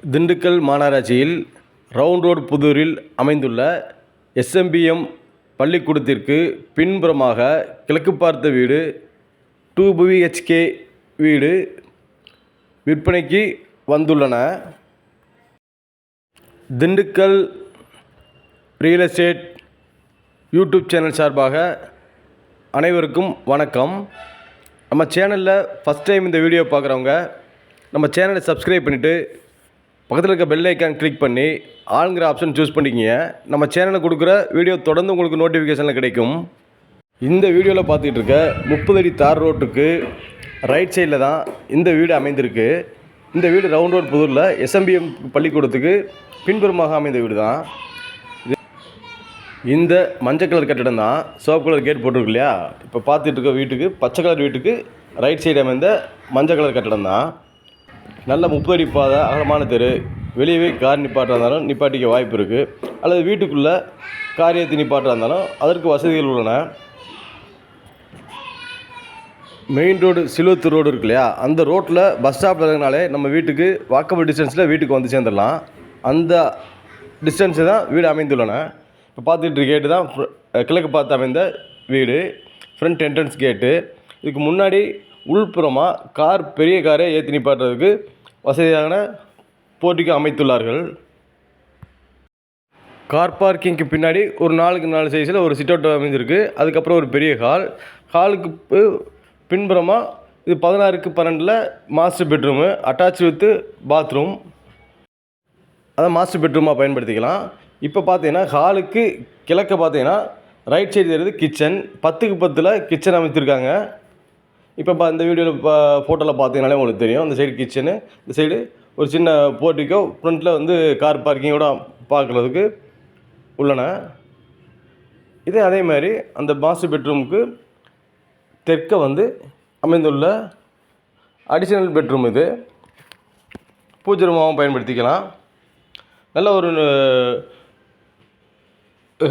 திண்டுக்கல் மாநகராட்சியில் round road புதூரில் அமைந்துள்ள SMBM பள்ளிக்கூடத்திற்கு பின்புறமாக கிழக்கு பார்த்த வீடு 2 BHK வீடு விற்பனைக்கு வந்துள்ளன. Dindigul real estate YouTube channel சார்பாக அனைவருக்கும் வணக்கம். நம்ம சேனலில் ஃபஸ்ட் டைம் இந்த வீடியோ பார்க்குறவங்க நம்ம சேனலை சப்ஸ்கிரைப் பண்ணிவிட்டு பக்கத்தில் இருக்க பெல் ஐக்கான் கிளிக் பண்ணி ஆளுங்கிற ஆப்ஷன் சூஸ் பண்ணிக்கிங்க. நம்ம சேனலில் கொடுக்குற வீடியோ தொடர்ந்து உங்களுக்கு நோட்டிஃபிகேஷனில் கிடைக்கும். இந்த வீடியோவில் பார்த்துக்கிட்டு இருக்க 30 அடி தார் ரோட்டுக்கு ரைட் சைடில் தான் இந்த வீடு அமைந்திருக்கு. இந்த வீடு ரவுண்ட் ரோடு புதூரில் எஸ்எம்பிஎம் பள்ளிக்கூடத்துக்கு பின்புறமாக அமைந்த வீடு தான். இந்த மஞ்சள் கலர் கட்டிடம் தான் சிவப்பு கலர் கேட் போட்டிருக்கு இல்லையா. இப்போ பார்த்துட்டு இருக்க வீட்டுக்கு பச்சை கலர் வீட்டுக்கு ரைட் சைடு அமைந்த மஞ்சள் கலர் கட்டிடம் தான். நல்ல 30 அடி பாதை, அகலமான தெரு, வெளியவே கார் நிப்பாட்டாக இருந்தாலும் நிப்பாட்டிக்க வாய்ப்பு இருக்குது. அல்லது வீட்டுக்குள்ளே கார் ஏற்றி நிப்பாட்டாக இருந்தாலும் அதற்கு வசதிகள் உள்ளன. மெயின் ரோடு சிலுவத்தூர் ரோடு இருக்கு இல்லையா, அந்த ரோட்டில் பஸ் ஸ்டாப்பில் இருக்கிறனாலே நம்ம வீட்டுக்கு வாக்கபிள் டிஸ்டன்ஸில் வீட்டுக்கு வந்து சேர்ந்துடலாம். அந்த டிஸ்டன்ஸு தான் வீடு அமைந்துள்ளன. இப்போ பார்த்துட்டு கேட்டு தான் கிழக்கு பார்த்து அமைந்த வீடு. ஃப்ரண்ட் என்ட்ரன்ஸ் கேட்டு. இதுக்கு முன்னாடி உள்புறமாக பெரிய காரை ஏற்றி நிப்பாட்டுறதுக்கு வசதியான போர்ட்டிகோ அமைத்துள்ளார்கள். கார் பார்க்கிங்க்கு பின்னாடி ஒரு 4x4 சைஸில் ஒரு சிட் அவுட் அமைஞ்சிருக்கு. அதுக்கப்புறம் ஒரு பெரிய ஹாலுக்கு பின்புறமாக இது 16x12 master bedroom attach with bathroom. அதை மாஸ்டர் பெட்ரூமாக பயன்படுத்திக்கலாம். இப்போ பார்த்தீங்கன்னா ஹாலுக்கு கிழக்க பார்த்தீங்கன்னா ரைட் சைடு தெரியுது கிச்சன். 10x10 கிச்சன் அமைத்திருக்காங்க. இப்போ இந்த வீடியோவில் ஃபோட்டோவில் பார்த்தீங்கனாலே உங்களுக்கு தெரியும். இந்த சைடு கிச்சனு, இந்த சைடு ஒரு சின்ன போர்ட்டிக்கோ, ஃப்ரண்ட்டில் வந்து கார் பார்க்கிங்கோட பார்க்குறதுக்கு உள்ளன. இதே அதே மாதிரி அந்த மாஸ்டர் பெட்ரூமுக்கு தெற்க வந்து அமைந்துள்ள அடிஷ்னல் பெட்ரூம். இது பூஜை ரூமாகவும் பயன்படுத்திக்கலாம். நல்ல ஒரு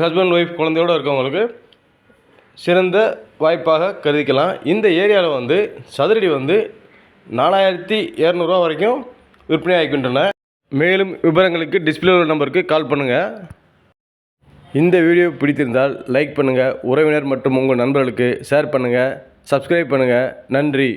ஹஸ்பண்ட் ஒய்ஃப் குழந்தையோடு இருக்கவங்களுக்கு சிறந்த வாய்ப்பாக கருதிக்கலாம். இந்த ஏரியாவில் வந்து சதுரடி வந்து 4200 ரூபா வரைக்கும் விற்பனை ஆகிக்கின்றன. மேலும் விவரங்களுக்கு டிஸ்பிளே நம்பருக்கு கால் பண்ணுங்கள். இந்த வீடியோ பிடித்திருந்தால் லைக் பண்ணுங்கள், உறவினர் மற்றும் உங்கள் நண்பர்களுக்கு ஷேர் பண்ணுங்கள், சப்ஸ்கிரைப் பண்ணுங்கள். நன்றி.